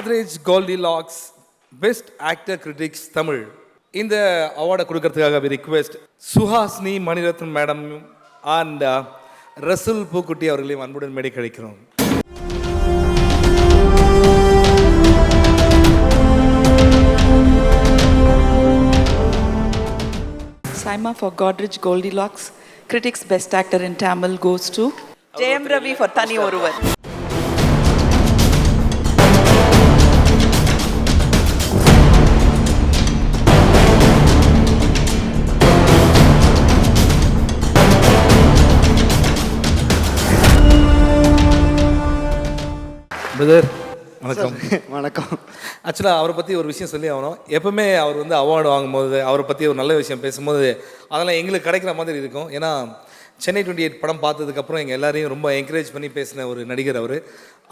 Godrej Goldilocks Best Actor Critics Tamil. இந்த அவார்டை கொடுக்கறதுக்காக we request Suhasini Mani Ratnam madam and Resul Pookutty அவர்களையும் அன்புடன் மேடை கழிக்கிறோம். Saima for Godrej Goldilocks. Critics Best Actor in Tamil goes to Jayam Ravi for Thani Oruvan. Brother வணக்கம். வணக்கம். ஆக்சுவலாக அவரை பற்றி ஒரு விஷயம் சொல்லி ஆகணும். எப்பவுமே அவர் வந்து அவார்டு வாங்கும்போது அவரை பற்றி ஒரு நல்ல விஷயம் பேசும்போது அதெல்லாம் எங்களுக்கு கிடைக்கிற மாதிரி இருக்கும். ஏன்னா சென்னை 28 படம் பார்த்ததுக்கப்புறம் எங்கள் எல்லாரையும் ரொம்ப என்கரேஜ் பண்ணி பேசின ஒரு நடிகர் அவர்.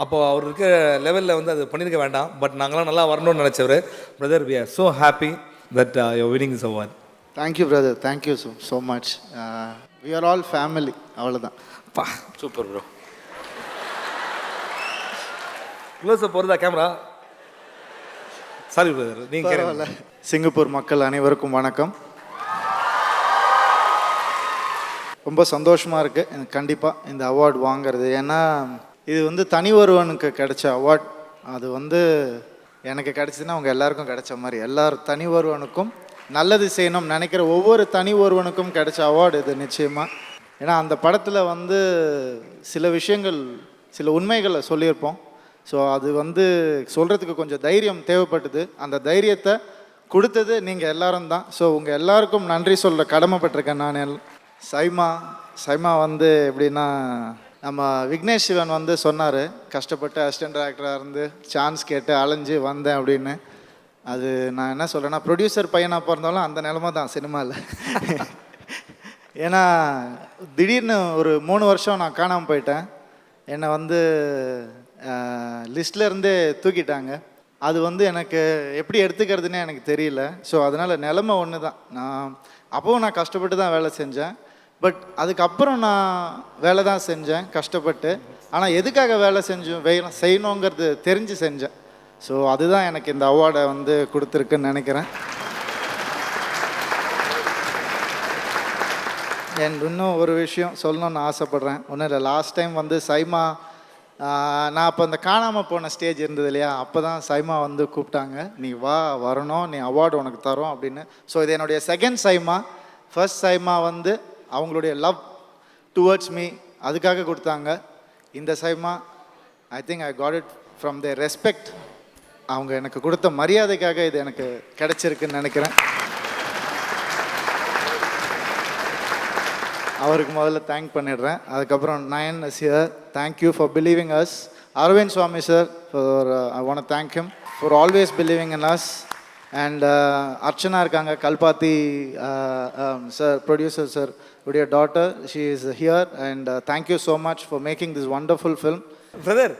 அப்போது அவர் இருக்க லெவலில் வந்து அது பண்ணியிருக்க வேண்டாம், பட் நாங்களாம் நல்லா வரணும்னு நினச்சவர். Brother, we are so happy that you winning this award. Thank you brother, thank you so much. We are all family, அவ்வளோதான். பா, சூப்பர் ப்ரோ. க்ளோஸப் போகிறதா கேமரா? சாரி பிரதர், நீங்கள். சிங்கப்பூர் மக்கள் அனைவருக்கும் வணக்கம். ரொம்ப சந்தோஷமாக இருக்குது எனக்கு கண்டிப்பாக இந்த அவார்டு வாங்கிறது. ஏன்னா இது வந்து தனி ஒருவனுக்கு கிடைச்ச அவார்ட். அது வந்து எனக்கு கிடைச்சதுன்னா அவங்க எல்லாருக்கும் கிடைச்ச மாதிரி. தனி ஒருவனுக்கும் நல்லது செய்யணும்னு நினைக்கிற ஒவ்வொரு தனி ஒருவனுக்கும் கிடைச்ச அவார்டு இது நிச்சயமாக. ஏன்னா அந்த படத்தில் வந்து சில விஷயங்கள், சில உண்மைகளை சொல்லியிருப்போம். ஸோ அது வந்து சொல்கிறதுக்கு கொஞ்சம் தைரியம் தேவைப்பட்டது. அந்த தைரியத்தை கொடுத்தது நீங்கள் எல்லாரும் தான். ஸோ உங்கள் எல்லாருக்கும் நன்றி சொல்ல கடமைப்பட்டிருக்கேன் நான். சைமா வந்து எப்படின்னா, நம்ம விக்னேஷ் சிவன் வந்து சொன்னார், கஷ்டப்பட்டு அசிஸ்டன்ட் டைரக்டராக இருந்து சான்ஸ் கேட்டு அலைஞ்சு வந்தேன் அப்படின்னு. அது நான் என்ன சொல்கிறேன்னா, ப்ரொடியூசர் பையனாக பிறந்தாலும் அந்த நிலமை தான் சினிமாவில். ஏன்னா திடீர்னு ஒரு 3 வருஷம் நான் காணாமல் போயிட்டேன். என்னை வந்து லிஸ்ட்லேருந்தே தூக்கிட்டாங்க. அது வந்து எனக்கு எப்படி எடுத்துக்கிறதுனே எனக்கு தெரியல. ஸோ அதனால் நிலமை ஒன்று தான். அப்போவும் நான் கஷ்டப்பட்டு தான் வேலை செஞ்சேன். பட் அதுக்கப்புறம் நான் வேலை தான் செஞ்சேன் கஷ்டப்பட்டு. ஆனால் எதுக்காக வேலை செய்யணுங்கிறது தெரிஞ்சு செஞ்சேன். ஸோ அதுதான் எனக்கு இந்த அவார்டை வந்து கொடுத்துருக்குன்னு நினைக்கிறேன். இன்னும் ஒரு விஷயம் சொல்லணும்னு ஆசைப்பட்றேன். ஒன்றும் இல்லை, லாஸ்ட் டைம் வந்து சைமா, நான் அப்போ இந்த காணாமல் போன ஸ்டேஜ் இருந்தது இல்லையா, அப்போ தான் சைமா வந்து கூப்பிட்டாங்க, நீ வரணும், நீ அவார்டு உனக்கு தரோம் அப்படின்னு. ஸோ இது என்னுடைய செகண்ட் சைமா. ஃபர்ஸ்ட் சைமா வந்து அவங்களுடைய லவ் டுவர்ட்ஸ் மீ, அதுக்காக கொடுத்தாங்க. இந்த SIMA I think I got it from the respect. அவங்க எனக்கு கொடுத்த மரியாதைக்காக இது எனக்கு கிடைச்சிருக்குன்னு நினைக்கிறேன். அவருக்கு முதல்ல தேங்க் பண்ணிடுறேன். அதுக்கப்புறம் Nayan is here, thank you for believing us. Aravind Swami sir, for I want to thank him for always believing in us. And Archana இருக்காங்க, கல்பாத்தி சார், ப்ரொடியூசர் சார் உடைய daughter, she is here. And thank you so much for making this wonderful film. Brother,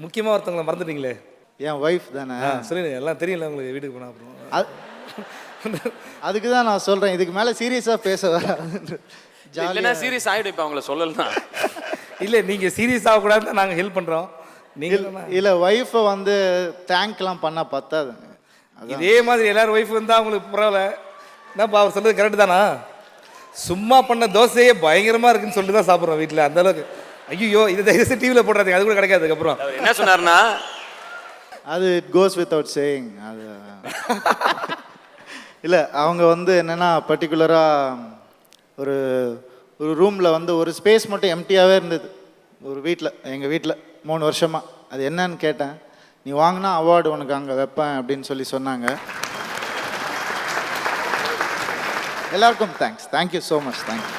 முக்கியமாக ஒருத்தவங்களை மறந்துட்டீங்களே, என் wife தானே. சொல்லுங்க, எல்லாம் தெரியல உங்களுக்கு வீட்டுக்கு போனால். அப்புறம் அதுக்கு தான் நான் சொல்கிறேன், இதுக்கு மேலே சீரியஸாக பேச வராது. இல்லைன்னா சீரியஸ் ஆகிடும். இப்போ அவங்கள சொல்லலாம். இல்லை, நீங்கள் சீரியஸ் ஆகக்கூடாதுன்னு நாங்கள் ஹெல்ப் பண்ணுறோம். நீங்கள் இல்லை, ஒய்ஃபை வந்து தேங்க்லாம் பண்ணால் பத்தாது. இதே மாதிரி எல்லாரும் ஒய்ஃப் இருந்தால் அவங்களுக்கு பரவாயில்ல. என்னப்பா அவர் சொல்கிறது கரெக்டு தானா? சும்மா பண்ண தோசையே பயங்கரமாக இருக்குன்னு சொல்லிட்டு தான் சாப்பிட்றோம் வீட்டில். அந்தளவுக்கு ஐயோ இது தயவுசெய்து டிவியில் போடுறாங்க, அது கூட கிடைக்காது. அதுக்கப்புறம் என்ன சொன்னார்னா, அது இட் கோஸ் வித்அவுட் சேயிங். அது இல்லை, அவங்க வந்து என்னென்னா பர்டிகுலராக ஒரு ரூமில் வந்து ஒரு ஸ்பேஸ் மட்டும் எம்டியாகவே இருந்தது ஒரு வீட்டில், எங்கள் வீட்டில் 3 வருஷமாக. அது என்னன்னு கேட்டேன், நீ வாங்கினா அவார்டு உனக்கு அங்கே வைப்பேன் அப்படின்னு சொல்லி சொன்னாங்க. எல்லாருக்கும் thanks, thank you so much, thank you.